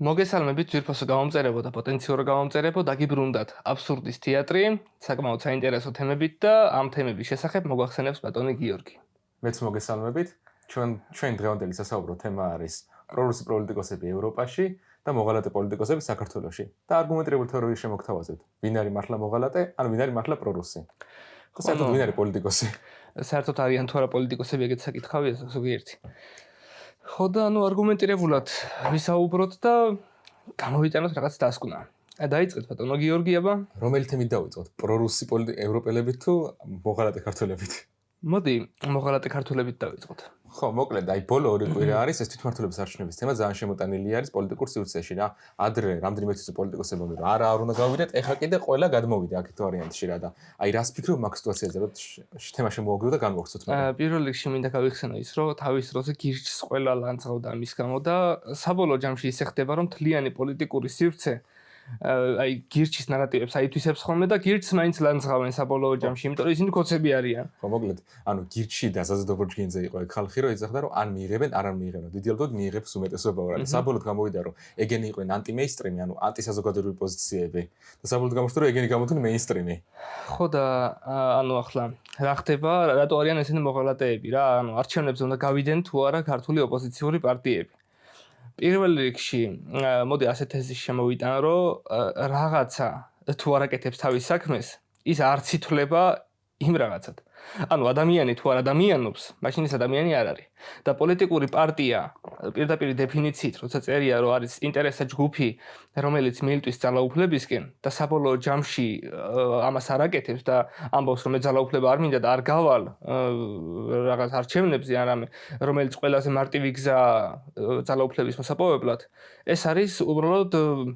მოგესალმებით ძვირფასო გამომწერებო და პოტენციურ გამომწერებო დაგიბრუნდათ აბსურდის თეატრი, საკმაოდ საინტერესო თემებით და ამ თემების შესახებ მოგახსენებს ბატონი გიორგი. მეც მოგესალმებით. ჩვენ დღევანდელი სასაუბრო თემა არის პრორუსი პოლიტიკოსები ევროპაში და მოღალატე პოლიტიკოსები საქართველოში. და არგუმენტირებული თეორიის შემოგთავაზებთ. ვინ არის მართლა მოღალატე, ან ვინ არის მართლა პრორუსი? ხო, საერთოდ ვინ არის პოლიტიკოსი? საერთოდ არიან თუ არა პოლიტიკოსები ეგეთ საკითხავია ზოგიერთი. ხო და არგუმენტირებულად ვისაუბროთ და გამოვიტანოთ რაღაც დასკვნა. დაიწყეთ ბატონო გიორგი აბა. რომელი თემით დავიწყოთ? პრორუსი ევროპელებით თუ მოღალატე ქართველებით? მოდი, მოღალატე ქართველებით დავიწყოთ. ხო, მოკლედ, ბოლო ორი კვირა არის ეს თვითმმართველობის არჩევნების თემა ძალიან შემოტანილი არის პოლიტიკურ სივრცეში რა. ადრე რამდენიმე თვის პოლიტიკოსებმა რომ არ უნდა გავიდეთ, ეხლა კიდე ყველა გადმოვიდა აქეთ ვარიანტში რა და რა ფიქრობ მაგ სიტუაციაზე რომ თემა შემოაგდო და განვახცოთ მაგრამ. პირველ რიგში მინდა გავიხსენო ის რომ თავის დროზე გირჩს ყველა ლანძღავდა ამის გამო და საბოლოო ჯამში ისე ხდება რომ თლიანი პოლიტიკური სივრცე გირჩის ნარატივებს აითვისებს ხოლმე და გირჩს მაინც ლანძღავენ საბოლოო ჯამში, იმიტომ რომ ისინი კოცები არიან. ხო, მოკლედ, გირჩი და საზადობრჯგინზე იყო ხალხი რომ ეძახდა რომ ან მიიღებენ, არ მიიღებენ. დიდიალდოდ მიიღებს უმეტესობა რა. საბოლოოდ გამოვიდა რომ ეგენი იყვნენ ანტი-მეინსტრიმი, ანტისაზოგადოებრივი პოზიციები და საბოლოოდ გამოჩნდა რომ ეგენი გამოდგნენ მეინსტრიმი. ხო და ახლა რა ხდება, რატო არიან ესენი მოღალატეები რა? არჩევნებზე უნდა გავიდნენ თუ არა ქართული ოპოზიციური პარტიები. პირველ რიგში, მოდი ასეთ თეზის შემოვიტან, რომ რაღაცა თუ არ აკეთებს თავის საქმეს, ის არც ითვლება იმ რაღაცად. ადამიანი თუ არ ადამიანობს, მაშინ ეს ადამიანი არ არის. და პოლიტიკური პარტია პირდაპირ დეფინიციით, როცა წერია, რომ არის ინტერესთა ჯგუფი, რომელიც მიილტვის ძალაუფლებისკენ და საბოლოო ჯამში ამას არ აკეთებს და ამბობს, რომ მე ძალაუფლება არ მინდა და არ გავალ რაღაც არჩევნებზე, არამედ რომელიც ყველაზე მარტივი გზა ძალაუფლების მოსაპოვებლად, ეს არის უბრალოდ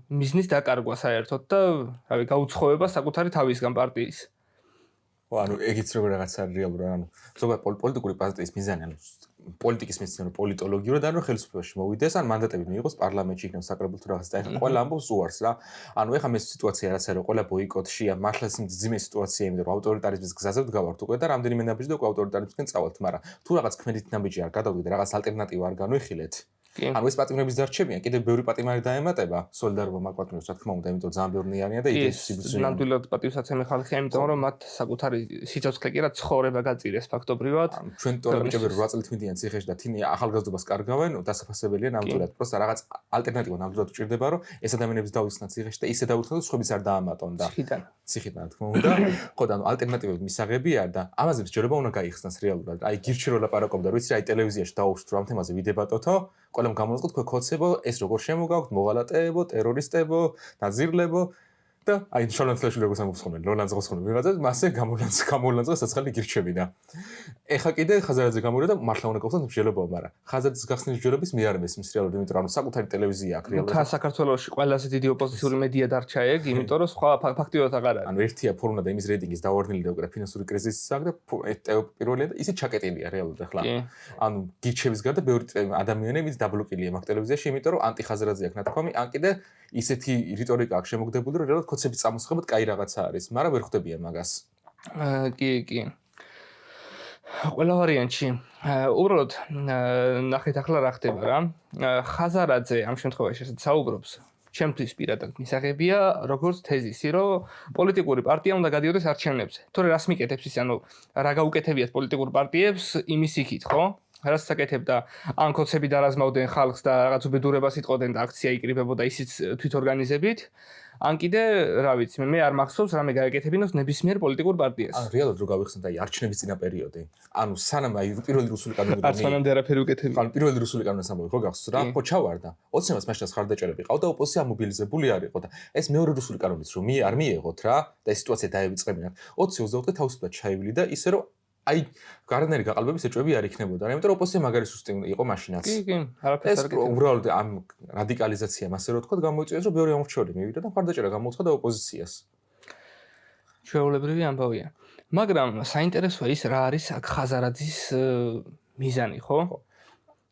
მიზნის დაკარგვა საერთოდ და გაუცხოვება საკუთარი თავისგან პარტიის. ეგიც როგორ რაღაც არის რეალურად, ზოგადად პოლიტიკური პარტიის მიზანი, პოლიტიკის მიზანი პოლიტოლოგიურად არ ხელისუფლებაში მოვიდეს, ან მანდატები მიიღოს პარლამენტში, იქნებ საკრებულო თუ რაღაცა. ეხლა ყველა ამბობს უარს რა. ეხლა მე სიტუაცია რაც არის, ყველა ბოიკოტშია, მართლა ძიმე სიტუაცია, იმიტომ რომ ავტორიტარიზმის გზაზე ვდგავართ უკვე და რამდენიმე ნაბიჯი და უკვე ავტორიტარიზმისკენ წავალთ, მაგრამ თუ რაღაც ქმედით ნაბიჯი არ გადავდით და რაღაც ალტერნატივა არ განვიხილეთ, ეს პატიმრების დარჩებია, კიდევ ბევრი პატიმარი დაემატება, სოლიდარობა მაგ პატიმრებს, რა თქმა უნდა, იმიტომ ძალიან ბევრი არიან და იდეის ნამდვილად პატივსაცემი ხალხია, იმიტომ რომ მათ საკუთარი სიცოცხლე კი რა ცხოვრება გაწირეს ფაქტობრივად. ჩვენ ტოლაბიჭები 8 წლით მიდიან ციხეში და თინი ახალგაზრდობას კარგავენ, დასაფასებელია ნამდვილად. პროსტა რაღაც ალტერნატივა ნამდვილად უჭირდება, რომ ეს ადამიანებს დავიხსნათ ციხეში და ისე დავიხსნათ, რომ სხვების არ დაამატონ და ციხიდან, რა თქმა უნდა. ხო და ალტერნატივები მისაღებია და ამაზე მსჯელობა უნდა გაიხსნას რეალურად. გირჩი რო ლაპარაკობდა, ვიცი რა, ტელევიზიაში დავუშვით რომ ამ თემაზე ვიდებატოთო, ყველამ გამოვაწყოთ ქოცებო, ეს როგორ შემოგაქვთ, მოღალატეებო, ტერორისტებო, დაძირლებო და შოლანძღავში როგორც ამოხსოვნენ, ლოლანძღავს ხომ ვიღაცა, მასე გამოვლანძღა საცხალი გირჩები და ეხა კიდე ხაზარაძე გამოვიდა და მართლა უნდა გავხსნათ მსჯელობა, მაგრამ ხაზარაძის გახსნის მსჯელობის მე არ მესმის რეალურად, იმიტომ რომ საკუთარი ტელევიზია აქვს რეალურად. ხა საქართველოში ყველაზე დიდი ოპოზიციური მედია დარჩა ეგ, იმიტომ რომ სხვა ფაქტიურად აღარ არის. ერთია ფორმა და იმის რეიტინგის დავარდნილი და უკვე ფინანსური კრიზისი აქვს და პირველია და ისე ჩაკეტილია რეალურად ახლა. გირჩების გარდა ბევრი ადამიანები დაბლოკილია მაგ ტელევიზიაში, იმიტომ რომ ანტიხაზარაძე აქვს ნათქვამი, ან კიდე ისეთი რიტორიკა აქვს შემოგდებული, რომ რეალურად ქოცების წამოსხებად კაი რაღაცა არის, მაგრამ ვერ ხვდებიან მაგას. კი. ყველა ვარიანტში. უბრალოდ ნახეთ ახლა რა ხდება რა. ხაზარაძე ამ შემთხვევაში ესეც საუბრობს. ჩემთვის პირადად მისაღებია, როგორც თეზისი, რომ პოლიტიკური პარტია უნდა გადიოდეს არჩევნებზე. თორე რას მიკეთებს ის, რა გაუკეთებიათ პოლიტიკურ პარტიებს, იმის იქით, ხო? რაც საკეთებდა, ან ქოცები დარაზმავდნენ ხალხს და რაღაც უბედურებას იტყოდნენ და აქცია იკრიბებოდა ისიც თვითორგანიზებით. ან კიდე, რა ვიცი, მე არ მახსოვს რამე გაეკეთებინოს ნებისმიერ პოლიტიკურ პარტიას. რეალურად რო გავიხსნათ, არჩევნების წინა პერიოდი. სანამ პირველი რუსული კანონი არც მანამდე არაფერი უკეთებია. პირველი რუსული კანონის ამბავი ხო გახსოვს რა? ხო ჩავარდა. 20-ს მაშინ ხარდაჭერები ყავდა, ოპოზიცია მობილიზებული არ იყო და ეს მეორე რუსული კანონის რომ არ მიეღოთ რა და ეს სიტუაცია დაევიწყებინათ. 20-24-ზე თავისუფლად ჩაივილი და ისე რომ გარდნერი გაყალბების ეჭვები არ იქნებოდა რა, იმიტომ რომ ოპოზიცია მაგარი სუსტი იყო მაშინაც. კი, არაფერს არ აკეთებდა. უბრალოდ ამ რადიკალიზაციამ ასე რომ თქვა გამოიწვია, რომ ბევრი ამორჩეული მივიდა და ხარდაჭერა გამოუცხადა ოპოზიციას. ჩვეულებრივი ამბავია. მაგრამ საინტერესოა ის რა არის აქ ხაზარაძის მიზანი, ხო?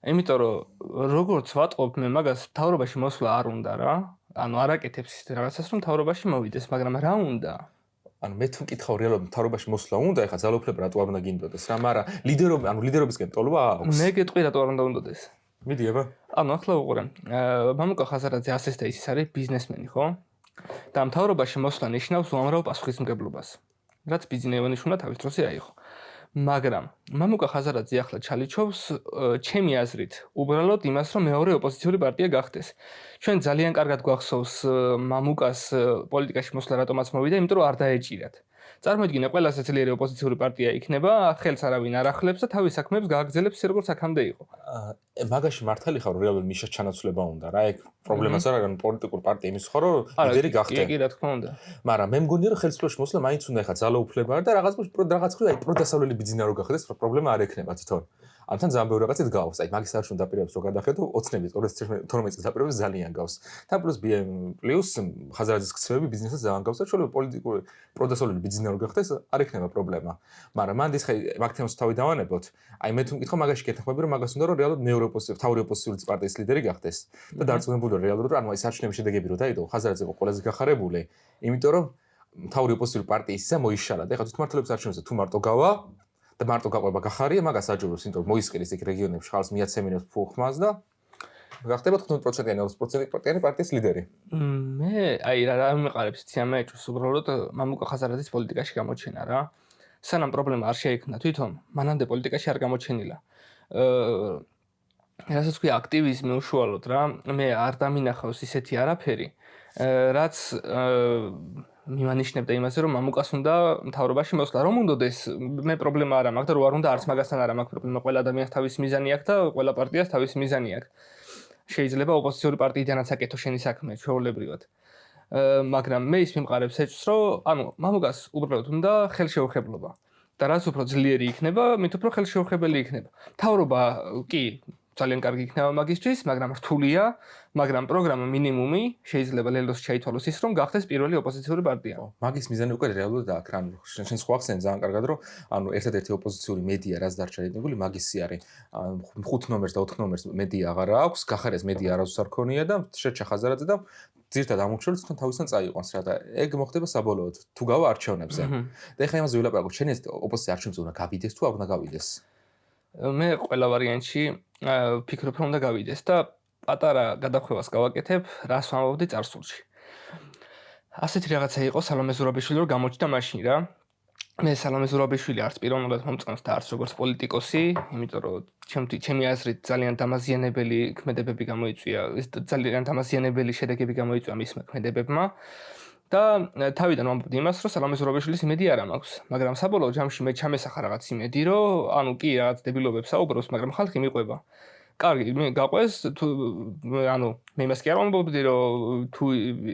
იმიტომ რომ როგორც ვატყობ მე მაგას მთავრობაში მოსვლა არ უნდა რა. არ აკეთებს რაღაცას რომ მთავრობაში მოვიდეს, მაგრამ რა უნდა? მე თუ მკითხავ რეალურად მთავრობაში მოსვლა უნდა, ეხლა ძალაუფლება რატო არ უნდა გინდოდეს რა, მაგრამ ლიდერობისკენ ტოლვა აქვს. მე გეტყვი რატო არ უნდა უნდადეს. მიდი აბა. ანუ ახლა უყურე. მამუკა ხაზარაძე ასეც და ისიც არის ბიზნესმენი, ხო? და მთავრობაში მოსვლა ნიშნავს უამრავ პასუხისმგებლობას. რაც ბიზნესმენიშვილმა თავის დროს აიღო. მაგრამ მამუკა ხაზარაძე ახლა ჩალიჩობს ჩემი აზრით უბრალოდ იმას, რომ მეორე ოპოზიციური პარტია გახდეს. ჩვენ ძალიან კარგად გვახსოვს მამუკას პოლიტიკაში მოსვლა რატომაც მოვიდა, იმიტომ რომ არ დაეჭირათ. წარმოიდგინე, ყველაზე ძლიერი ოპოზიციური პარტია იქნება, ხელს არავინ არ ახლებს და თავის საქმეებს გააგრძელებს ისე როგორც აქამდე იყო. მაგაში მართალი ხარ, რეალურად მიშას ჩანაცვლება უნდა რა. ეგ პრობლემაც არ არის, პოლიტიკური პარტია იმის ხო, რომ ლიდერი გახდე. კი, რა თქმა უნდა. მაგრამ მე მგონია, რომ ხელისუფლებაში მოსვლა მაინც უნდა ეხა ძალაუფლება და რაღაც ხრი აი პროდასავლელი ბიზნესი რო გახდეს, პრობლემა არ ექნება თვითონ. ამთან ძალიან ბევრი რაღაცით გავს. აი მაგის არჩევნ დაპირებებს რო გადახედო, ოცნებით 2012 წელს დაპირებებს ძალიან გავს. თან პლუს BM პლუს ხაზარაძის ქცევები ბიზნესს ძალიან გავს და შეიძლება პოლიტიკური პროდასავლელი ბიზნესი რო გახდეს, არ ექნება პრობლემა. მაგრამ მანდ ის ხე მაგ თემას თავი დავანებოთ. აი მე თუ მკითხო მაგაში კეთახმები, რომ მაგას უნდა რომ რეალურად მეორე ოპოზიციური, თავი ოპოზიციური პარტიის ლიდერი გახდეს და დარწმუნებული რომ რეალურად რომ ანუ ეს არჩევნების შედეგები რო დაიდო, ხაზარაძე იყო ყველაზე გახარებული, იმიტომ რომ თავი ოპოზიციური პარტიის ისა მოიშალა და ეხლა თვითმმართველობის არჩევნებზე თუ მარტო გავა და მარტო გაყვება გახარია, მაგას აჯობებს, იმიტომ რომ მოისყიდეს იქ რეგიონებში ხალხს მიაცემინებს ფუხმას და გახდება 15%-იანი 20%-იანი პარტიის ლიდერი. მე აი რა მიმყარებს ციამე ეჭვს უბრალოდ მამუკა ხაზარაძის პოლიტიკაში გამოჩენა რა. სანამ პრობლემა არ შეექმნა თვითონ, მანამდე პოლიტიკაში არ გამოჩენილა. რასაც ვქვი აქტივიზმი უშუალოდ რა, მე არ დამინახავს ისეთი არაფერი, რაც მიმანიშნებდა იმაზე, რომ მამუკას უნდა მთავრობაში მოსვლა. რომ უნდადეს, მე პრობლემა არ მაქვს და რო არ უნდა არც მაგასთან არ მაქვს პრობლემა. ყველა ადამიანს თავისი მიზანი აქვს და ყველა პარტიას თავისი მიზანი აქვს. შეიძლება ოპოზიციური პარტიიდანაც აკეთო შენი საქმე ჩვეულებრივად. მაგრამ მე ის მიმყარებს ეჭვს, რომ ანუ მამუკას უბრალოდ უნდა ხელშეუხებლობა. და რაც უფრო ძლიერი იქნება, მით უფრო ხელშეუხებელი იქნება. მთავრობა კი ძალიან კარგი იქნება მაგისთვის, მაგრამ რთულია, მაგრამ პროგრამა მინიმუმი შეიძლება ლელოს შეითვალოს ის, რომ გახდეს პირველი ოპოზიციური პარტია. მაგის მიზანი უკვე რეალურად აქ რა, შენ სხვა ხსენ ძალიან კარგად, რომ ანუ ერთადერთი ოპოზიციური მედია რაც დარჩა რედებული, მაგისი არის. 5 ნომერს და 4 ნომერს მედია აღარ აქვს, გახარეს მედია არასდროს არ ქონია და შეჭა ხაზარაძე და ძირთად ამორჩეულს თან თავისთან წაიყვანს რა და ეგ მოხდება საბოლოოდ თუ გავა არჩევნებზე. და ეხლა იმაზე ვილაპარაკოთ, შენ ეს ოპოზიცია არჩევნებზე უნდა გავიდეს თუ არ უნდა გავიდეს? მე ყველა ვარიანტში ვფიქრობ, რომ უნდა გავიდეს და პატარა გადახვევას გავაკეთებ, რას ვამბობდი წარსულში. ასეთი რაღაცა იყო სალომე ზურაბიშვილი რომ გამოჩნდა მაშინ რა. მე სალომე ზურაბიშვილი არც პიროვნულად მომწონს და არც როგორც პოლიტიკოსი, იმიტომ რომ ჩემი აზრით ძალიან დამაზიანებელი ქმედებები გამოიწვია, ეს ძალიან დამაზიანებელი შედეგები გამოიწვია მისმა ქმედებებმა. და თავიდან ვამბობდი იმას, რომ სალომე ზურაბიშვილის იმედი არ მაქვს, მაგრამ საბოლოო ჯამში მე ჩამესახა რაღაც იმედი, რომ ანუ კი რაღაც დებილობებს საუბრობს, მაგრამ ხალხი მიყვება. კარგი, მე გაყვეს, თუ ანუ მე იმას კი არ ვამბობდი, რომ თუ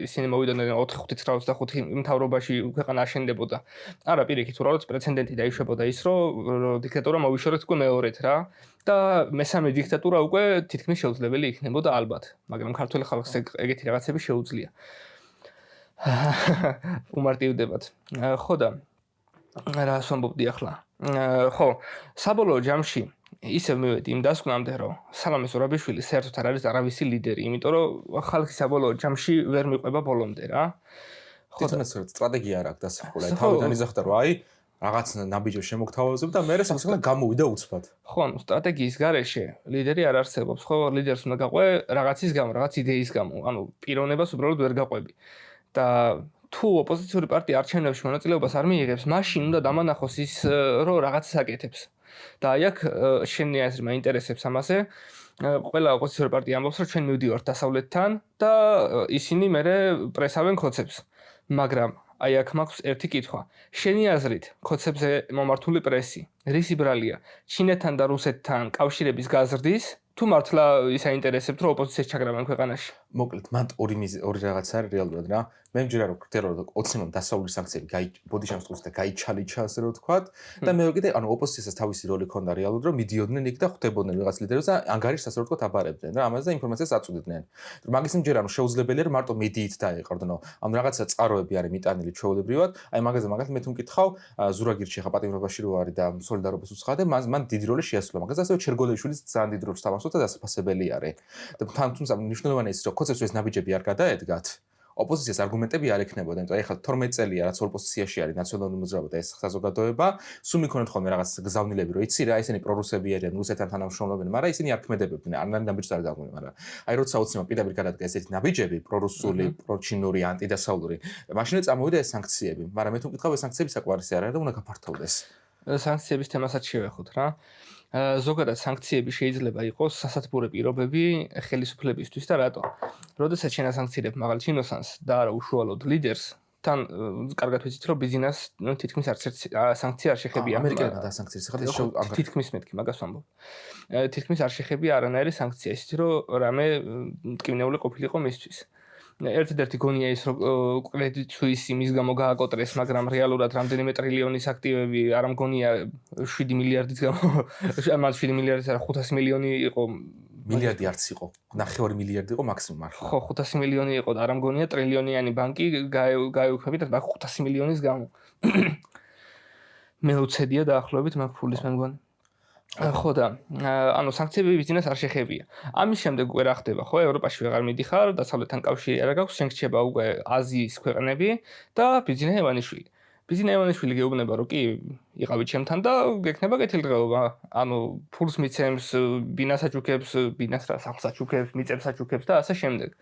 ისინი მოვიდნენ 4-5-25 მთავრობაში ქვეყანა აშენდებოდა. არა, პირიქით, უბრალოდ პრეცედენტი დაიშვებოდა ის, რომ დიქტატურა მოვიშორეთ უკვე მეორედ რა. და მესამე დიქტატურა უკვე თითქმის შეუძლებელი იქნებოდა ალბათ, მაგრამ ქართული ხალხს ეგეთი რაღაცები შეუძლია. უმარტივდებათ. ხო და რას ვამბობდი ახლა? ხო, საბოლოო ჯამში ისევ მივედი იმ დასკვნამდე, რომ სალომე ზურაბიშვილი საერთოდ არ არის არავისი ლიდერი, იმიტომ რომ ხალხი საბოლოო ჯამში ვერ მიყვება ბოლომდე რა. ხო და სტრატეგია არ აქვს დასახული. თავიდან იზახდა რომ აი რაღაც ნაბიჯებს შემოგთავაზებ და მე სასწრაფოდ გამოვიდა უცბად. ხო, ანუ სტრატეგიის გარეშე ლიდერი არ არსებობს. ხო, ლიდერს უნდა გაყვე რაღაცის გამო, რაღაც იდეის გამო. ანუ პიროვნებას უბრალოდ ვერ გაყვები. და თუ ოპოზიციური პარტია არჩევნებში მონაწილეობას არ მიიღებს, მაშინ უნდა დამანახოს ის, რომ რაღაცას აკეთებს. და აი აქ შენი აზრი მაინტერესებს ამაზე. ყველა ოპოზიციური პარტია ამბობს, რომ ჩვენ მივდივართ დასავლეთთან და ისინი მერე პრესავენ ქოცებს. მაგრამ აი აქ მაქვს ერთი კითხვა. შენი აზრით, ქოცებზე მომართული პრესი რისი ბრალია? ჩინეთთან და რუსეთთან კავშირების გაზრდის თუ მართლა ის აინტერესებთ, რომ ოპოზიციას ჩაგრავენ ქვეყანაში? მოკლედ, მანდ ორი რაღაც არის რეალურად რა. მე მჯერა რომ რეალურად ოცნებამ დასავლური სანქციები ბოდიშამსტყუს და გაიჩალიჩა ასე რომ ვთქვათ და მე კიდე ანუ ოპოზიციას თავისი როლი ქონდა რეალურად რომ მიდიოდნენ იქ და ხვდებოდნენ ვიღაც ლიდერებს და ანგარიშს ასე რომ ვთქვათ აბარებდნენ რა ამაზე და ინფორმაციას აწვდიდნენ. მაგის მჯერა რომ შეუძლებელია რომ მარტო მედიით დაეყარდნო. ანუ რაღაცა წყაროები არის მიტანილი ჩვეულებრივად. აი მაგაზე მაგალითად მე თუ მკითხავ ზურაგირჩი ხა პატიმრობაში რო არის და სოლიდარობას უცხადა მან დიდი როლი შეასრულა. მაგაზე ასევე ჩერგოლეიშვილის ძალიან დიდი როლს თამაშობს და დასაფასებელი არის. და თან თუმცა მნიშვნელოვანია ის რომ ქოცებს ეს ნაბიჯები არ გადაედგათ. ოპოზიციას არგუმენტები არ ექნებოდა, იმიტომ ეხლა 12 წელია რაც ოპოზიციაში არის ნაციონალური მოძრაობა და ეს საზოგადოება, სულ მიქონეთ ხოლმე რაღაც გზავნილები, რომ იცი რა, ესენი პრორუსები არიან, რუსეთთან თანამშრომლობენ, მაგრამ ისინი არ ქმედებებდნენ, არ ნაბიჯს არ დაგვიყვნენ, მაგრამ აი როცა უცნაურად პირდაპირ გადადგა ესეთი ნაბიჯები, პრორუსული, პროჩინური, ანტიდასავლური, მაშინაც წამოვიდა ეს სანქციები, მაგრამ მე თუ მკითხავ ეს სანქციები საკმარისი არ არის და უნდა გაფართოვდეს. სანქციების თემასაც შევეხოთ რა. ზოგადად სანქციები შეიძლება იყოს სასათბურე პირობები ხელისუფლებისთვის და რატო? როდესაც შენ ასანქცირებ მაღალ ჩინოსანს და არა უშუალოდ ლიდერს, თან კარგად ვიცით რომ ბიზნეს თითქმის არც ერთი სანქცია არ შეხებია. ამერიკელმა დასანქციეს, ხა ეს თითქმის მეთქი მაგას ვამბობ. თითქმის არ შეხებია არანაირი სანქცია, ისეთი რომ რამე მტკივნეული ყოფილიყო მისთვის. ერთადერთი გონია ის რომ კრედიტ სუისი მის გამო გააკოტრეს, მაგრამ რეალურად რამდენიმე ტრილიონის აქტივები არ მგონია 7 მილიარდის გამო, მას 7 მილიარდის არა 500 მილიონი იყო. მილიარდი არც იყო, 9 მილიარდი იყო მაქსიმუმ ახლა. ხო, 500 მილიონი იყო და არ მგონია ტრილიონიანი ბანკი გაეუქმებით 500 მილიონის გამო. მე უცედია დაახლოებით მაგ ფულის მე მგონი. ხო და ანუ სანქციები ბიზნესს არ შეხებია. ამის შემდეგ უკვე რა ხდება, ხო, ევროპაში ვეღარ მიდიხარ, დასავლეთთან კავშირი არ გაქვს, შენ გრჩება უკვე აზიის ქვეყნები და ბიზნეს ევანიშვილი. ბიზნეს ევანიშვილი გეუბნება, რომ კი, იყავით ჩემთან და გექნება კეთილდღეობა. ანუ ფულს მიცემს, ბინას აჩუქებს, ბინას რა სახლს აჩუქებს, მიწებს აჩუქებს და ასე შემდეგ.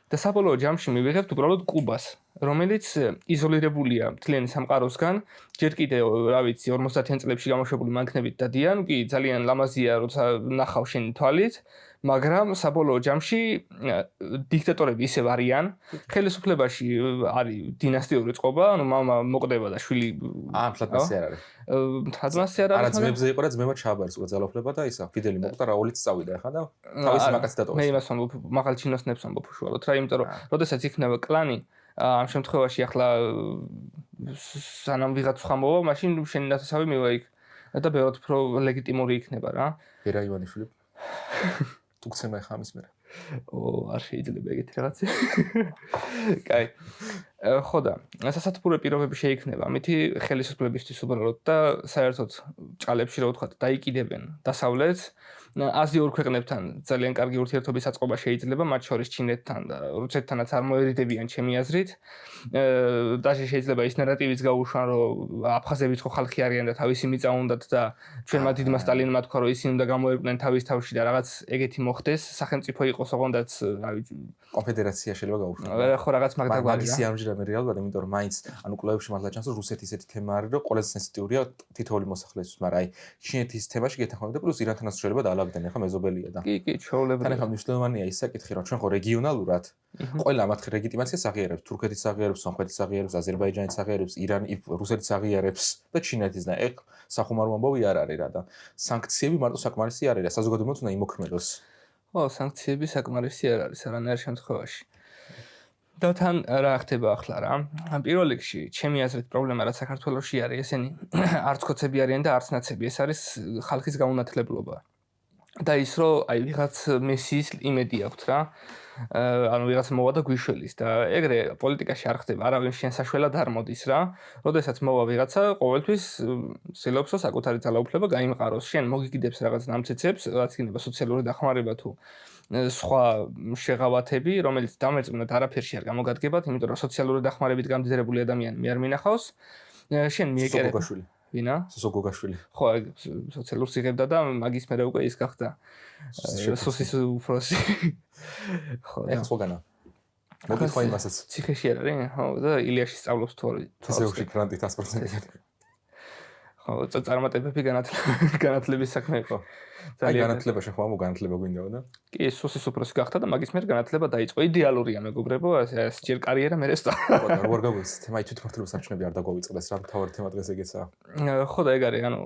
და საბოლოო ჯამში მივიღებთ უბრალოდ კუბას, რომელიც იზოლირებულია მთლიანი სამყაროსგან, ჯერ კიდევ, რა ვიცი, 50-იან წლებში გამოშვებული მანქნებით დადიან, კი ძალიან ლამაზია, როცა ნახავ შენი თვალით, მაგრამ საბოლოო ჯამში დიქტატორები ისევ არიან, ხელისუფლებაში არის დინასტიური წყობა, ანუ მამა მოკვდება და შვილი მთლად მასე არ არის. მთლად მასე არ არის. არა ძმებზე იყო და ძმება ჩააბარეს უკვე ძალაუფლება და ისა ფიდელი მოკვდა რა 2 წელი წავიდა ხა და თავისი მაკაცი დატოვა. მე იმას ვამბობ, მაღალ ჩინოსნებს ვამბობ უშუალოდ რა, იმიტომ რომ როდესაც იქნება კლანი, ამ შემთხვევაში ახლა სანამ ვიღაც ხამოვა, მაშინ შენი ნათესავი მივა იქ და ბევრად უფრო ლეგიტიმური იქნება რა. ვერა ივანიშვილი. თუ გცემა ხა ამის მერე. არ შეიძლება ეგეთი რაღაცა. კაი. ხო და სასათბურე პირობები შეიქმნება, ამითი ხელისუფლებისთვის უბრალოდ და საერთოდ ჭალებში რა ვთქვათ, დაიკიდებენ დასავლეთს. აზიურ ქვეყნებთან ძალიან კარგი ურთიერთობის აწყობა შეიძლება, მათ შორის ჩინეთთან და რუსეთთანაც არ მოერიდებიან ჩემი აზრით. даже შეიძლება ის ნარატივიც გაუშვან, რომ აფხაზებიც ხო ხალხი არიან და თავისი მიწა უნდათ და ჩვენმა დიდმა სტალინმა თქვა, რომ ისინი უნდა გამოერკვნენ თავის თავში და რაღაც ეგეთი მოხდეს, სახელმწიფო იყოს ოღონდაც, რა ვიცი, კონფედერაცია შეიძლება გაუშვან. ხო რაღაც მაგდაგვარი. მაგისი ამჟამად რეალურად, იმიტომ რომ მაინც ანუ კლუბებში მართლა ჩანს, რომ რუსეთი ისეთი თემა არის, რომ ყველაზე სენსიტიურია თითოეული მოსახლეისთვის, მაგრამ აი ჩინეთის თემაში გეთანხმება და პლუს ირანთანაც შეიძლება დაალაგდნენ, ახლა მეზობელია და. კი, ჩვეულებრივია. თან ახლა მნიშვნელოვანია ის საკითხი, რომ ჩვენ ხო რეგიონალურად ყველა მათ ლეგიტიმაციას აღიარებს, თურქეთის აღიარებს, სომხეთის აღიარებს, აზერბაიჯანის აღიარებს, ირანი, რუსეთის აღიარებს და ჩინეთის და ეგ სახუმარო ამბავი არ არის რა და სანქციები მარტო საკმარისი არ არის, საზოგადოებაც უნდა იმოქმედოს. ხო, სანქციები საკმარისი არ არის არანაირ შემთხვევაში. და თან რა ხდება ახლა რა? პირველ რიგში, ჩემი აზრით პრობლემა რაც საქართველოში არის, ესენი არც კოცები არიან და არც ნაცები, ეს არის ხალხის გაუნათლებლობა. და ის რომ აი ვიღაც მესიის იმედი აქვს რა. ანუ ვიღაც მოვა და გვიშველის და ეგრე პოლიტიკაში არ ხდება, არავინ შენ საშველად არ მოდის რა. როდესაც მოვა ვიღაცა, ყოველთვის ცდილობს რომ საკუთარი ძალაუფლება გაიმყაროს. შენ მოგიგიდებს რაღაც ნამცეცებს, რაც იქნება სოციალური დახმარება თუ სხვა შეღავათები, რომელიც დამერწმუნდათ არაფერში არ გამოგადგებათ, იმიტომ რომ სოციალური დახმარებით გამდიდრებული ადამიანი მე არ მინახავს. შენ მიეკერებ ვინა? სოსოგოგაშვილი. ხო, სოციალურს იღებდა და მაგის მერე უკვე ის გახდა სოსის უფროსი. ხო, ეხლა სხვაგანა. მოგიხვა იმასაც. ციხეში არ არის? ხო, და ილიაში სწავლობს თუ არა. თესეუში გრანტი 100%. ხო, წარმატებები განათლების საქმე იყო. ძალიან განათლებაში ხომ განათლება გვინდაოდა? კი, სოსის უფროსი გახდა და მაგის მერე განათლება დაიწყო. იდეალურია მეგობრებო, ეს ჯერ კარიერა მერე სწავლა. როგორ გაგვიცი თემა თვითმმართველობის არჩევნები არ დაგვავიწყდეს რა მთავარი თემა დღეს ეგეცა. ხო და ეგ არის, ანუ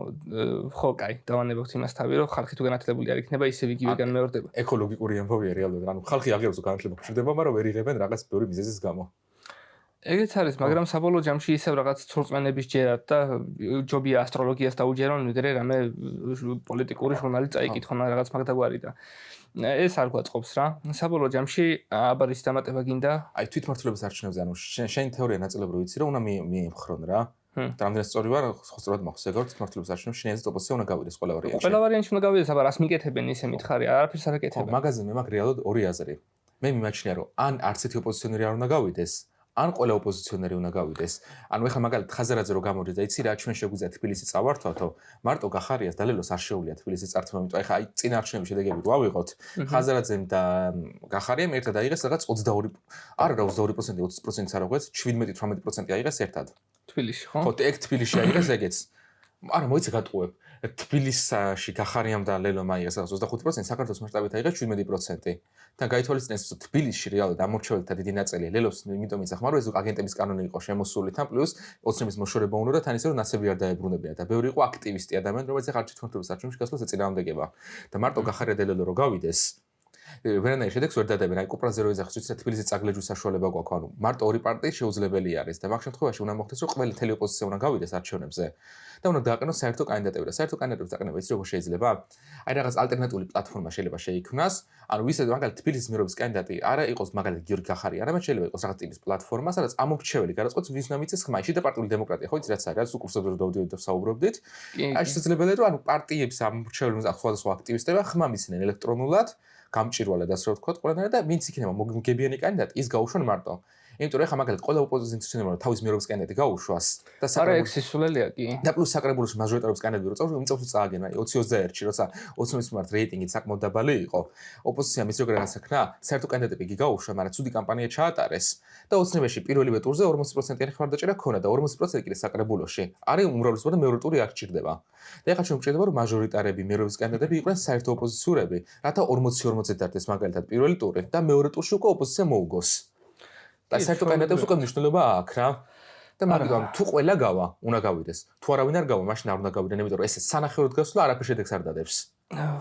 ხო, კაი, დავანებოთ იმას თავი, რომ ხალხი თუ განათლებული არ იქნება, ისევ იგივე განმეორდება. ეკოლოგიკური ამბავია რეალურად, ანუ ხალხი აღიარებს რომ განათლება გვჭირდება, მაგრამ ვერ იღებენ რაღაც ბევრი მიზეზის გამო. ეგეც არის, მაგრამ საბოლოო ჯამში ისევ რაღაც ცურწმენების ჯერათ და ჯობია ასტროლოგიას დაუჯერონ, ვიდრე რამე პოლიტიკური ჟურნალი წაიკითხონ რაღაც მაგდაგვარი და ეს არ გვაწყობს რა. საბოლოო ჯამში აბარის დამატება გინდა? აი თვითმმართველობის არჩევნებზე, ანუ შენ თეორია ნაწილობრივ ვიცი რომ უნდა მიემხრონ რა. რამდენად სწორი ვარ, ხო სწორად მახსოვს, ეგ თვითმმართველობის არჩევნებში შინაძე ოპოზიცია უნდა გავიდეს ყველა ვარიანტში. ყველა ვარიანტში უნდა გავიდეს, აბა რას მიკეთებენ ისე მითხარი, არაფერს არ აკეთებენ. მაგაზე მე მაგ რეალურად ორი აზრი. მე მიმაჩნია რომ ან არც ერთი ოპოზიციონერი არ უნდა გავიდეს ან ყველა ოპოზიციონერი უნდა გავიდეს. ანუ ეხლა მაგალითად ხაზარაძე რო გამოდის და იცი რა ჩვენ შეგვიძლია თბილისი წავართვათო, მარტო გახარიას და ლელოს არ შეუძლია თბილისი წართვა, იმიტომ ეხლა აი წინარჩინების შედეგები რო ავიღოთ, ხაზარაძემ და გახარიამ ერთად აიღეს რაღაც 22, არა რა 22%, 20%-ს არ აღვեց, 17-18% აიღეს ერთად. თბილისში ხო? ხო, ეგ თბილისში აიღეს ეგეც. არა, მოიცე გატყუებ. თბილისში გახარიამ და ლელომ აიღეს რაღაც 25%, საქართველოს მასშტაბით აიღეს 17%. თან გაითვალისწინეს, რომ თბილისში რეალურად ამორჩეველთა დიდი ნაწილი ლელოს იმიტომ იცახმარო, ეს აგენტების კანონი იყო შემოსული, თან პლუს ოცნების მოშორება უნდა და თან ისე რომ ნაცები არ დაებრუნებინა და ბევრი იყო აქტივისტი ადამიანი, რომელიც ახლა არჩევნების კონტროლის არჩევნებში გასვლას ეწინააღმდეგება. და მარტო გახარია და ლელო რო გავიდეს ვერანაირ შედეგს ვერ დადებენ. აი კუპრაზე რო ეძახის, ვიცი თბილისის წაგლეჯვის საშუალება გვაქვს, ანუ მარტო ორი პარტიის შეუძლებელი არის და მაგ შემთხვევაში უნდა მოხდეს, რომ ყველა თელი ოპოზიცია უნდა გავიდეს არჩევნებზე. და უნდა დააყენოს საერთო კანდიდატები და საერთო კანდიდატებს დაყენება ის როგორ შეიძლება? აი რაღაც ალტერნატიული პლატფორმა შეიძლება შეიქმნას, ანუ ვისაც მაგალითად თბილისის მერობის კანდიდატი არა იყოს მაგალითად გიორგი გახარია, არამედ შეიძლება იყოს რაღაც ტიპის პლატფორმა, სადაც ამორჩეველი გადაწყვეტს ვის უნდა მიწეს ხმა. შიდა პარტიული დემოკრატია, ხო იცი რაც არის, რაც უკურსებზე რო დავდივით და საუბრობდით. აი შესაძლებელია რომ ანუ პარტიების ამორჩეველი სხვადასხვა აქტივისტებმა ხმა მისცნენ ელექტრონულად, გამჭირვალედ ასე რომ ვთქვათ, ყველანაირად და ვინც იქნება მოგებიანი კანდიდატი, ის გაუშვან მარტო. იმიტომ რომ ეხლა მაგალითად ყველა ოპოზიციის წინააღმდეგ თავის მერობის კანდიდატი გაუშვას და არა ეგ სისულელია კი. და პლუს საკრებულოში მაჟორიტარობის კანდიდატი რო წავს, იმ წელს წააგენ, აი 20-21-ში, როცა 20-ის მიმართ რეიტინგი საკმაოდ დაბალი იყო, ოპოზიციამ ის როგორ განსაკნა, საერთო კანდიდატები კი გაუშვა, მაგრამ ცუდი კამპანია ჩაატარეს და ოცნებაში პირველივე ტურზე 40%-იანი ხმარდაჭერა ჰქონდა და 40% კიდე საკრებულოში. არის უმრავლესობა და მეორე ტური არ გჭირდება. და ეხლა ჩვენ გვჭირდება რომ მაჟორიტარები, მერობის კანდიდატები იყვნენ საერთო ოპოზიციურები, რათა 40-40-ზე დარდეს მაგალითად პირველი ტური და მეორე ტურში უკვე ოპოზიცია მოუგოს. და საერთო კანდიდატებს უკვე მნიშვნელობა აქვს რა. და მაგრამ თუ ყველა გავა, უნდა გავიდეს. თუ არავინ არ გავა, მაშინ არ უნდა გავიდნენ, იმიტომ რომ ესე სანახევროდ გასვლა არაფერ შედეგს არ დადებს.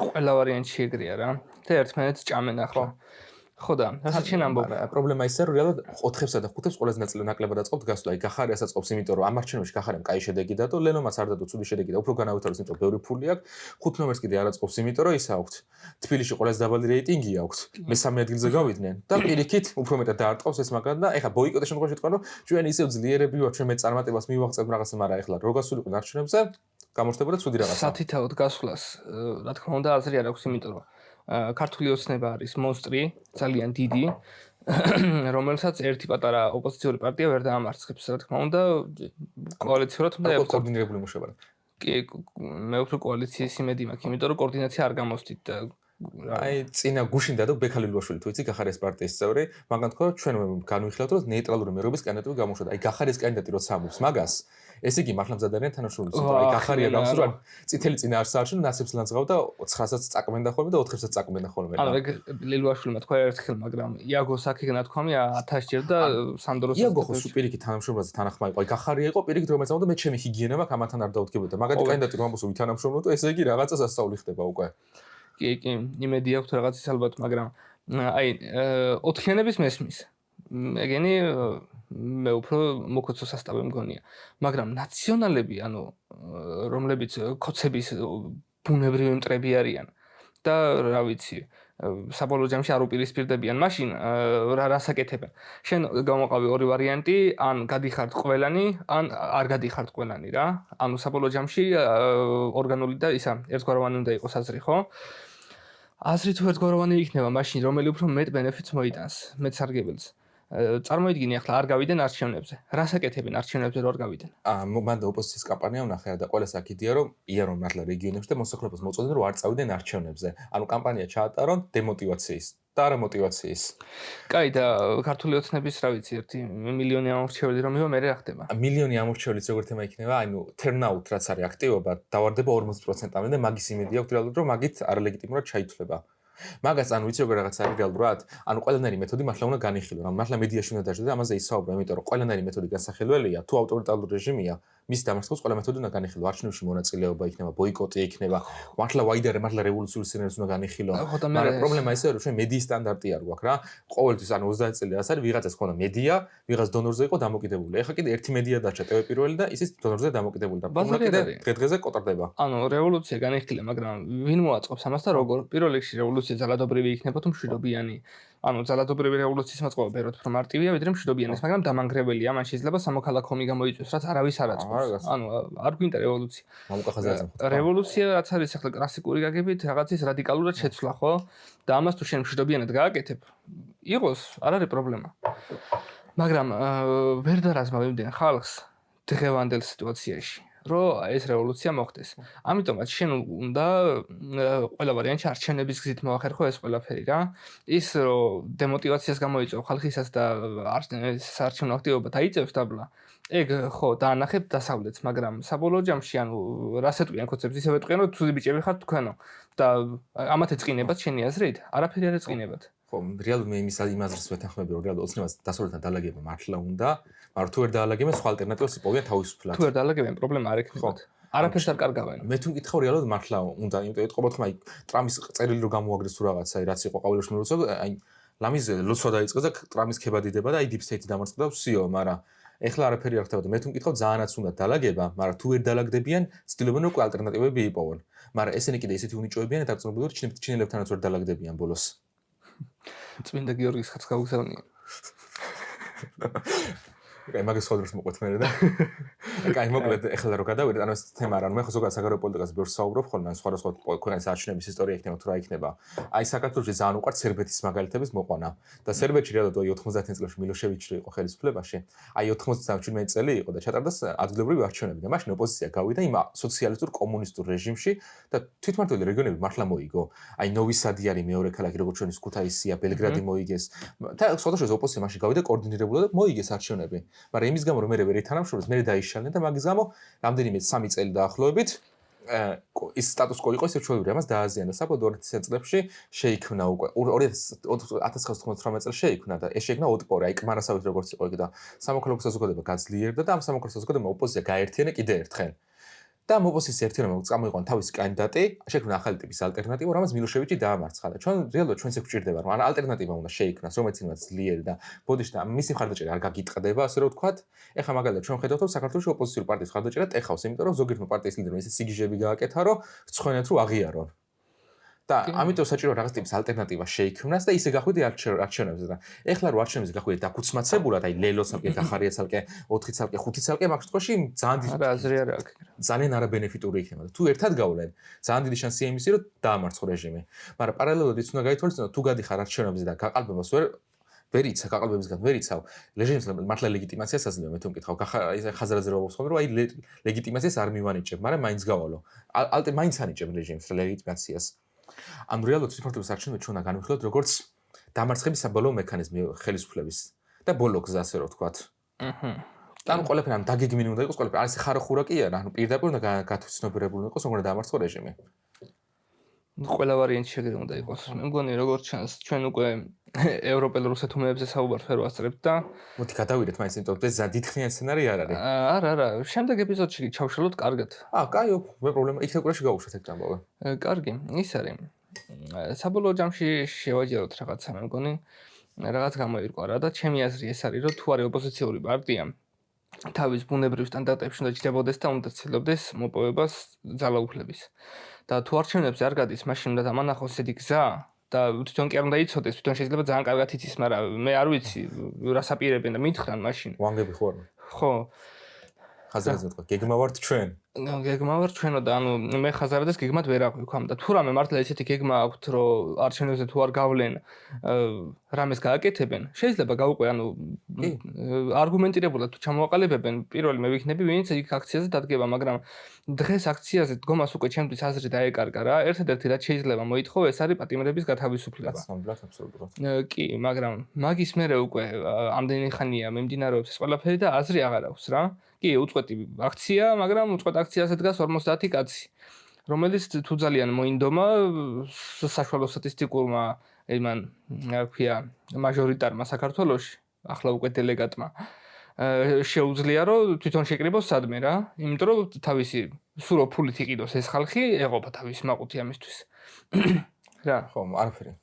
ყველა ვარიანტი ეგრეა რა. და ერთმანეთს ჭამენ ახლა. ხო და რასაც შენ ამბობ. პრობლემა ისაა, რომ რეალურად 4-ებსა და 5-ებს ყველაზე ნაწილი ნაკლებად აწყობთ გასვლა. აი გახარიასაც ყოფს, იმიტომ რომ ამ არჩევნებში გახარიამ კაი შედეგი დადო, ლენომაც არ დადო ცუდი შედეგი და უფრო განავითაროს, იმიტომ რომ ბევრი ფული აქვს. 5 ნომერს კიდე არ აწყობს, იმიტომ რომ ის აქვს. თბილისში ყველაზე დაბალი რეიტინგი აქვს. მესამე ადგილზე გავიდნენ და პირიქით უფრო მეტად დაარტყავს ეს მაგალითად და ეხლა ბოიკოტის შემთხვევაში თქვა, რომ ჩვენ ისევ ძლიერები ვართ, ჩვენ მე წარმატებას მივაღწევთ რაღაცა, მაგრამ ეხლა რო გასულიყო არჩევნებზე, გამოჩნდებოდა ცუდი რაღაცა. სათითაოდ გასვლას, რა თქმა უნდა, აზრი არ აქვს, იმიტომ რომ ქართული ოცნება არის მონსტრი, ძალიან დიდი, რომელსაც ერთი პატარა ოპოზიციური პარტია ვერ დაამარცხებს, რა თქმა უნდა, კოალიციურად უნდა იყოს კოორდინირებული მუშაობა. კი, მე უფრო კოალიციის იმედი მაქვს, იმიტომ რომ კოორდინაცია არ გამოსდით და აი წინა გუშინ დადო ბექალი ლუაშვილი თუ იცი გახარიას პარტიის წევრი, მაგან თქვა რომ ჩვენ განვიხილავთ რომ ნეიტრალური მერობის კანდიდატები გამოუშვა. აი გახარიას კანდიდატი როცა ამბობს მაგას, ეს იგი მართლა მზადარიან თანაშრომლებს. აი გახარია გამსურვა წითელი წინა არს არჩენ, ნაცებს ლანძღავ და 900-საც წაკვენდა ხოლმე და 400-საც წაკვენდა ხოლმე. ანუ ეგ ლილუაშვილმა თქვა ერთხელ, მაგრამ იაგოს აქეგნა თქვამი 1000 ჯერ და სანდროს იაგო ხო სუპირიკი თანამშრომლაზე თანახმა იყო. აი გახარია იყო პირიქით რომელიც ამბობდა მე ჩემი ჰიგიენა მაქვს ამათთან არ დავდგებოდა. მაგათი კანდიდატი რომ ამბობს ვითანამშრომლო, ესე იგი რაღაცას ასწავლი ხდება უკვე. კი, იმედი აქვს რაღაცის ალბათ, მაგრამ აი 4-იანების მესმის. ეგენი მე უფრო მოკოცო სასტავი მგონია. მაგრამ ნაციონალები, ანუ რომლებიც ქოცების ბუნებრივი მტრები არიან და რა ვიცი, საბოლოო ჯამში არ უპირისპირდებიან, მაშინ რას აკეთებენ? შენ გამოყავი ორი ვარიანტი, ან გადიხართ ყველანი, ან არ გადიხართ ყველანი რა. ანუ საბოლოო ჯამში ორგანული და ისა ერთგვაროვანი უნდა იყოს აზრი, ხო? აზრი თუ ერთგვაროვანი იქნება, მაშინ რომელი უფრო მეტ ბენეფიტს მოიტანს, მეტ სარგებელს. წარმოიდგინე ახლა არ გავიდნენ არჩევნებზე. რას აკეთებენ არჩევნებზე რო არ გავიდნენ? მანდა ოპოზიციის კამპანია ვნახე და ყველა საკიდია რომ იერონ მართლა რეგიონებში და მოსახლეობას მოწოდნენ რომ არ წავიდნენ არჩევნებზე. ანუ კამპანია ჩაატარონ დემოტივაციის და არა მოტივაციის. კაი და ქართული ოცნების რა ვიცი 1 მილიონი ამორჩეველი რომ მივა მე რა ხდება? მილიონი ამორჩეველიც როგორ თემა იქნება, ანუ turnout რაც არის აქტივობა დავარდება 40%-მდე და მაგის იმედი აქვს რეალურად რომ მაგით არალეგიტიმურად ჩაითვლება. მაგას ანუ ვიცი როგორ რაღაც არის რეალურად, ანუ ყველანაირი მეთოდი მართლა უნდა განიხილო, ანუ მართლა მედიაში უნდა დაждდა და ამაზე ისაუბრა, იმიტომ რომ ყველანაირი მეთოდი განსახილველია, თუ ავტორიტარული რეჟიმია, მის დამარცხებას ყველა მეთოდი უნდა განიხილო, არჩევნებში მონაწილეობა იქნება, ბოიკოტი იქნება, მართლა ვაიდარე, მართლა რევოლუციური სცენარიც უნდა განიხილო. მაგრამ პრობლემა ისაა, რომ ჩვენ მედიის სტანდარტი არ გვაქვს რა. ყოველთვის ანუ 30 წელი რაც არის, ვიღაცას ხონდა მედია, ვიღაც დონორზე იყო დამოკიდებული. ეხლა კიდე ერთი მედია დარჩა ტევ პირველი და ისიც დონორზე დამოკიდებული და უნდა კიდე დღე-დღეზე კოტარდება. ანუ რევოლუცია განიხილა, მაგრამ ვინ მოაწყობს ამას და როგორ? პირველ რიგში რევოლუცია ძალადობრივი იქნება თუ მშვიდობიანი. ანუ ძალადობრივი რევოლუციის მოწყობა ბევრად უფრო მარტივია, ვიდრე მშვიდობიანის, მაგრამ დამანგრეველია, მან შეიძლება სამოქალაქო ომი გამოიწვიოს, რაც არავის არ აწყობს. ანუ არ გვინდა რევოლუცია. რევოლუცია რაც არის ახლა კლასიკური გაგებით, რაღაცის რადიკალურად შეცვლა, ხო? და ამას თუ შენ მშვიდობიანად გააკეთებ, იყოს, არ არის პრობლემა. მაგრამ ვერ დარაზმა ვიმდენ ხალხს დღევანდელ სიტუაციაში, რომ ეს რევოლუცია მოხდეს. ამიტომაც შენ უნდა ყველა ვარიანტში არჩევნების გზით მოახერხო ეს ყველაფერი რა. ის რომ დემოტივაციას გამოიწვევ ხალხისაც და საარჩევნო აქტივობა დაიწევს დაბლა. ეგ ხო დაანახებ დასავლეთს, მაგრამ საბოლოო ჯამში ანუ რას ეტყვიან კონცეფცია ისევე ეტყვიან რომ თუზი ბიჭები ხართ თქვენო და ამათ ეწყინებათ შენი აზრით? არაფერი არ ეწყინებათ. ხო, რეალურად მე იმაზრს ვეთანხმები, რომ რეალურად ოცნებას დასავლეთთან დაალაგება მართლა უნდა, მაგრამ თუ ვერ დაალაგებენ, სხვა ალტერნატივას იპოვიან თავისუფლად. თუ ვერ დაალაგებენ, პრობლემა არ ექნებათ. არაფერს არ კარგავენ. მე თუ მკითხავ რეალურად მართლა უნდა, იმიტომ ეთყობოთ ხმა ტრამის წერილი რო გამოაგდეს თუ რაღაცა, რაც იყო ყოველთვის მილოცვა, აი ლამის ლოცვა დაიწყეს და ტრამის ქება დიდება და აი deep state დამარცხდა და ვსიო, მაგრამ ეხლა არაფერი არ ხდებოდა. მე თუ მკითხავ ძალიანაც უნდა დაალაგება, მაგრამ თუ ვერ დაალაგდებიან, ცდილობენ რომ ალტერნატივები იპოვონ. მაგრამ ესენი კიდე ისეთი უნიჭოებიან და დარწმუნებული ვარ ჩინელებთანაც ვერ დაალაგდებიან ბოლოს. წმინდა გიორგის ხაც გაუგზავნია. აი მაგას ხოდროს მოყვეთ მე და აი მოკლედ ეხლა რო გადავიდეთ ანუ ეს თემა რა მე ხო ზოგადად საგარეო პოლიტიკას ბევრს საუბრობ ხოლმე ან სხვადასხვა ქვეყნის არჩევნების ისტორია იქნება თუ რა იქნება აი საქართველოში ძალიან უყვართ სერბეთის მაგალითების მოყვანა და სერბეთში რეალურად 90-იან წლებში მილოშევიჩი იყო ხელისუფლებაში აი 97 წელი იყო და ჩატარდა ადგილობრივი არჩევნები და მაშინ ოპოზიცია გავიდა იმ სოციალისტურ კომუნისტურ რეჟიმში და თვითმმართველი რეგიონები მართლა მოიგო აი ნოვი სადი არის მეორე ქალაქი როგორც ჩვენი ქუთაისია ბელგრადი მოიგეს და სხვადასხვა ოპოზიცია მაშინ გავიდა კოორდინირებულად და მოიგეს არჩევნები მაგრამ იმის გამო რომ მე ვერ ეთანამშრომლობ მე დაიშალნენ და მაგის გამო რამდენიმე 3 წელი დაახლოებით ის სტატუს კო იყო ისე ჩვეულებრივ ამას დააზიანა საბოლოო 2000 წლებში შეიქმნა უკვე 1998 წელს შეიქმნა და ეს შეიქმნა ოტპორი აი კმარასავით როგორც იყო იქ და სამოქალაქო საზოგადოება გაძლიერდა და ამ სამოქალაქო საზოგადოებამ ოპოზიცია გაერთიანა კიდე ერთხელ და ამ ოპოზიციის ერთიანობამ წამოიყვანა თავისი კანდიდატი, შექმნა ახალი ტიპის ალტერნატივა, რამაც მილოშევიჩი დაამარცხა და ჩვენ რეალურად ჩვენც ეგ გვჭირდება, რომ ან ალტერნატივა უნდა შეიქმნას, რომელიც იმას ძლიერი და ბოდიშ და მისი მხარდაჭერა არ გაგიტყდება, ასე რომ ვთქვათ. ეხლა მაგალითად ჩვენ ხედავთ, რომ საქართველოს ოპოზიციური პარტიის მხარდაჭერა ტეხავს, იმიტომ რომ ზოგიერთმა პარტიის ლიდერმა ისეთ სიგიჟები გააკეთა, რომ ცხვენეთ რომ აღიარონ. და ამიტომ საჭირო რაღაც ტიპის ალტერნატივა შეიქმნას და ისე გახვიდე არჩევნებზე და ეხლა რო არჩევნებზე გახვიდე დაკუცმაცებულად აი ლელოცალკე გახარიაცალკე 4 ცალკე 5 ცალკე მაგ შემთხვევაში ძალიან არაბენეფიტური იქნება და თუ ერთად გავლენ ძალიან დიდი შანსია იმისი რომ დაამარცხო რეჟიმი მაგრამ პარალელურად ის უნდა გაითვალისწინო თუ გადიხარ არჩევნებზე და გაყალბებას ვერ იცავ გაყალბებისგან ვერ იცავ რეჟიმს მართლა ლეგიტიმაციას აძლევ მე თუ მკითხავ ხაზარაძე რო ვახსოვ რომ აი ლეგიტიმაციას არ მივანიჭებ მაგრამ მაინც გავალო მაინც ანიჭებ რეჟიმს ლეგიტიმაციას ამ რეალურად სიფართოების არჩევნები ჩვენ განვიხილოთ როგორც დამარცხების საბოლოო მექანიზმი ხელისუფლების და ბოლო გზა ასე რომ ვთქვათ. და ამ ყველაფერი ამ დაგეგმილი უნდა იყოს ყველაფერი. არის ხარახურა კი არა, ანუ პირდაპირ უნდა გათვისნობირებული იყოს, რომ უნდა დამარცხო რეჟიმი. ყველა ვარიანტი შეგიძლია უნდა იყოს. მე მგონი როგორც ჩანს ჩვენ უკვე ევროპელ რუსეთუმეებზე საუბარს ვერ ვასწრებთ და მოდი გადავიდეთ მაინც იმიტომ რომ ეს ზადითხნიან სცენარი არ არის. არა, შემდეგ ეპიზოდში ჩავშალოთ კარგად. კაი, მე პრობლემა იქ უკრაში გავუშვათ ეგ ამბავი. კარგი, ის არის. საბოლოო ჯამში შევაჯეროთ რაღაცა, მე მგონი რაღაც გამოირკვა რა და ჩემი აზრი ეს არის რომ თუ არის ოპოზიციური პარტია თავის ბუნებრივ სტანდარტებში უნდა ჯდებოდეს და უნდა ცდილობდეს მოპოვებას ძალაუფლების. და თუ არჩევნებზე არ გადის, მაშინ უნდა დამანახოს ესეთი გზა და თვითონ კი არ უნდა იცოდეს, თვითონ შეიძლება ძალიან კარგად იცის, მაგრამ მე არ ვიცი რას აპირებენ და მითხრან მაშინ. ვანგები ხო არ? ხო. ხაზარაძე თქვა, გეგმა ვართ ჩვენ. გეგმა ვარ ჩვენო და ანუ მე ხაზარაძეს გეგმად ვერ აღვიქვამ და თუ რამე მართლა ესეთი გეგმა აქვთ, რომ არჩევნებზე თუ არ გავლენ რამეს გააკეთებენ, შეიძლება გავუყვე, ანუ არგუმენტირებულად თუ ჩამოაყალიბებენ, პირველი მე ვიქნები, ვინც იქ აქციაზე დადგება, მაგრამ დღეს აქციაზე დგომას უკვე ჩემთვის აზრი დაეკარგა რა. ერთადერთი რაც შეიძლება მოითხოვო, ეს არის პატიმრების გათავისუფლება. აბსოლუტურად. კი, მაგრამ მაგის მერე უკვე ამდენი ხანია მიმდინარეობს ეს ყველაფერი და აზრი აღარ აქვს რა. კი, უწყვეტი აქცია, მაგრამ უწყვეტ აქციაზე დგას 50 კაცი, რომელიც თუ ძალიან მოინდომა საშუალო სტატისტიკურმა იმან, რა ქვია, მაჟორიტარმა საქართველოში, ახლა უკვე დელეგატმა შეუძლია რომ თვითონ შეკრიბოს სადმე რა, იმიტომ რომ თავისი სურო ფულით იყიდოს ეს ხალხი, ეღობა თავის მაყუთი ამისთვის. რა, ხო, არაფერი.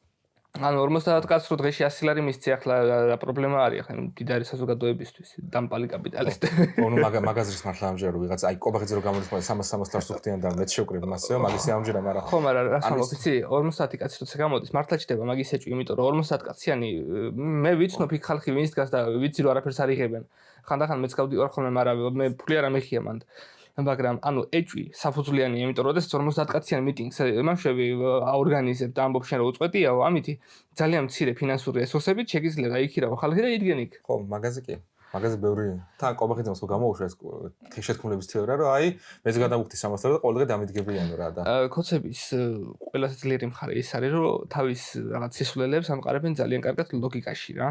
ანუ 50 კაცს რო დღეში 100 ლარი მისცი ახლა რა პრობლემა არის ახლა მდიდარი საზოგადოებისთვის დამპალი კაპიტალისტები. ანუ მაგაზრის მართლა ამჯერა რომ ვიღაც აი კობახიძე რო გამოიხმარა 360 დარსუხტიან და მეც შევკრიბ მასეო მაგისი ამჯერა მაგრამ ხო მაგრამ რა სამოფიცი 50 კაცი როცა გამოდის მართლა ჩდება მაგის ეჭვი იმიტომ რომ 50 კაციანი მე ვიცნობ იქ ხალხი ვინც დგას და ვიცი რომ არაფერს არ იღებენ ხანდახან მეც გავდივარ ხოლმე მაგრამ მე ფული არ ამეხია მანდ მაგრამ ანუ ეჭვი საფუძვლიანია, იმიტომ რომ ეს 50 კაციან მიტინგს ემამშვები აორგანიზებ და ამბობ შენ რომ უწყვეტიაო, ამითი ძალიან მცირე ფინანსური რესურსებით შეგიძლია გაიქირავო ხალხი და იდგენ იქ. ხო, მაგაზე კი. მაგაზე ბევრი თან კობახიძემს გამოუშვა ეს შეთქმულების თეორია, რომ აი მეც გადავუხდი 300 და ყოველდღე დამიდგებიანო რა და კოცების ყველაზე ძლიერი მხარე ის არის, რომ თავის რაღაც სისულელებს ამყარებენ ძალიან კარგად ლოგიკაში რა.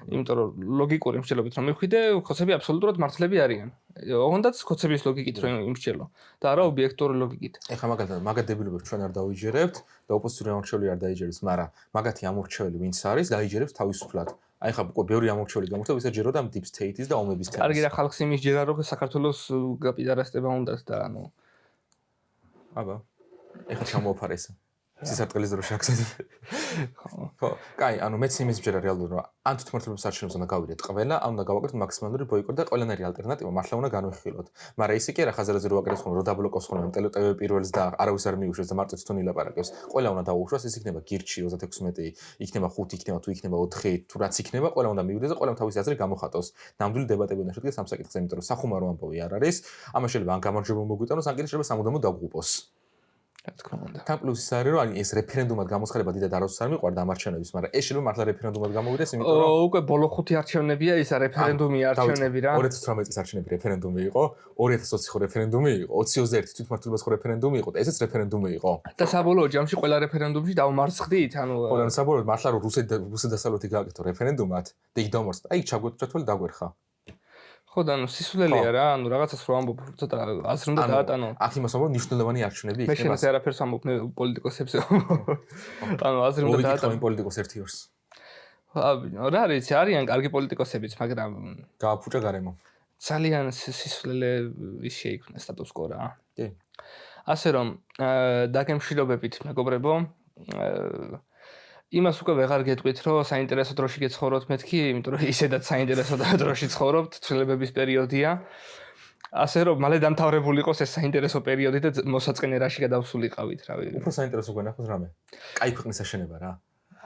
იმიტომ რომ ლოგიკური მსჯელობით რომ მივხვიდე, კოცები აბსოლუტურად მართლები არიან. ოღონდაც კოცების ლოგიკით რომ იმსჯელო და არა ობიექტური ლოგიკით. ეხლა მაგათ დებილებებს ჩვენ არ დავიჯერებთ და ოპოზიციური ამორჩეველი არ დაიჯერებს, მაგრამ მაგათი ამორჩეველი ვინც არის, დაიჯერებს თავისუფლად. აი ხა ბევრი ამორჩეველი გამოხდა, ვისაც ჯეროდა deep state-ის და ომების თემას. კარგი რა ხალხს იმის ჯერა რომ საქართველოს გაპიდარასტება უნდათ და ანუ აბა ეხლა ჩამოვაფარე ეს სისარტყელის დრო შეგზადე. ხო, კაი, ანუ მეც იმის ვჯერა რეალურად რომ ან თვითმმართველობის არჩევნებს უნდა გავიდეთ ყველა, ან უნდა გავაკეთოთ მაქსიმალური ბოიკოტი და ყველანაირი ალტერნატივა მართლა უნდა განვიხილოთ. მაგრამ ისე კი არა ხაზარაზე რო ვაკეთოთ ხოლმე, რომ დაბლოკოს ხოლმე ტელე პირველს და არავის არ მიუშვეს და მარტო თვითონ ილაპარაკებს. ყველა უნდა დაუშვას, ეს იქნება გირჩი 36, იქნება 5, იქნება თუ იქნება 4, თუ რაც იქნება, ყველა უნდა მივიდეს და ყველა თავისი აზრი გამოხატოს. ნამდვილი დებატები უნდა შედგეს ამ საკითხზე, იმიტომ რომ სახუმარო ამბავი არ არის. ამას შეიძლება ან გამარჯვება მოგვიტანოს, ან კიდე შეიძლება სამუდამოდ დაგუყოს. რა თქმა უნდა. თან პლუს ის არის რომ ეს რეფერენდუმად გამოცხადება დიდად არასდროს არ მიყვარდა ამ არჩევნების, მაგრამ ეს შეიძლება მართლა რეფერენდუმად გამოვიდეს, იმიტომ რომ უკვე ბოლო 5 არჩევნებია ისა რეფერენდუმი არჩევნები რა. 2018 წლის არჩევნები რეფერენდუმი იყო, 2020 ხო რეფერენდუმი იყო, 21 თვითმმართველობის ხო რეფერენდუმი იყო და ესეც რეფერენდუმი იყო. და საბოლოო ჯამში ყველა რეფერენდუმში დავმარცხდით, ანუ ყველა საბოლოოდ მართლა რომ რუსეთ დასავლეთი გააკეთო რეფერენდუმად და იქ დავმარცხდა, აი ჩაგვეთვალე დაგვერხა. ხო და ანუ სისულელია რა, ანუ რაღაცას რო ამბობ, ცოტა აზრი უნდა დაატანო. აქ იმას ამბობ, ნიშნულოვანი არჩევნები იქნება. მე შენს არაფერს ამბობ, მე პოლიტიკოსებზე. ანუ აზრი უნდა დაატანო. პოლიტიკოს ერთი ორს. რა არის, არიან კარგი პოლიტიკოსებიც, მაგრამ გააფუჭა გარემო. ძალიან სისულელე ის შეიქმნა სტატუს კო რა. კი. ასე რომ დაგემშვიდობებით, მეგობრებო, იმას უკვე ვეღარ გეტყვით, რომ საინტერესო დროში გეცხოვროთ მეთქი, იმიტომ რომ ისედაც საინტერესო დროში ცხოვრობთ, ცვლილებების პერიოდია. ასე რომ მალე დამთავრებული იყოს ეს საინტერესო პერიოდი და მოსაწყენე რაში გადავსულიყავით, რა ვიცი. უფრო საინტერესო გვენახოს რამე. კაი ქვეყნის აშენება რა.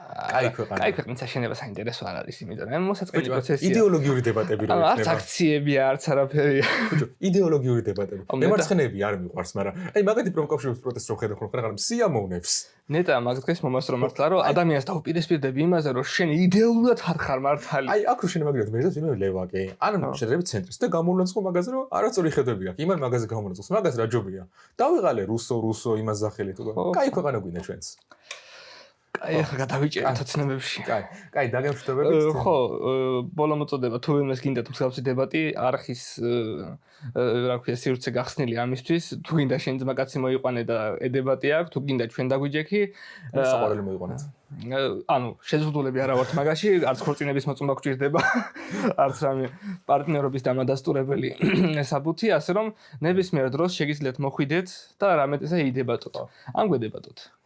კაი ქვეყანა. კაი ქვეყნის აშენება საინტერესო არ არის, იმიტომ რომ მოსაწყენი პროცესია. იდეოლოგიური დებატები რო იქნება. არც აქციებია, არც არაფერია. ბიჭო, იდეოლოგიური დებატები. მემარცხენეები არ მიყვარს, მაგრამ აი მაგათი პრომკავშირების პროტესტს რო ხედავ ხოლმე, მაგრამ სიამოვნებს. ნეტა მაგ დღეს მომასწრო მართლა რომ ადამიანს დაუპირისპირდები იმაზე რომ შენ იდეოლოგიურად არ ხარ მართალი. აი აქ რო შენ მაგერად მეჟდას ვინმე ლევაკი. ან შედრები ცენტრის და გამოვლენწყო მაგაზე რომ არასწორი ხედვები აქვს. იმან მაგაზე გამოვლენწყოს, მაგაზე რა ჯობია. დავიღალე რუსო იმას სახელი თუ კაი ქვეყანა გვინდა ჩვენს. კაი ახლა გადავიჭერეთ ოცნებებში. კაი დაგემშვიდობებით. ხო, ბოლო მოწოდება თუ ვინმეს გინდათ მსგავსი დებატი, არხის რა ქვია სივრცე გახსნილი ამისთვის, თუ გინდა შენ ძმაკაცი მოიყვანე და დებატი აქვს, თუ გინდა ჩვენ დაგვიჯექი, საყვარელი მოიყვანეთ. ანუ შეზღუდულები არა ვართ მაგაში, არც ქორწინების მოწმობა გვჭირდება, არც რამე პარტნიორობის დამადასტურებელი საბუთი, ასე რომ ნებისმიერ დროს შეგიძლიათ მოხვიდეთ და რამეთზე იდებატოთ. ან გვედებატოთ.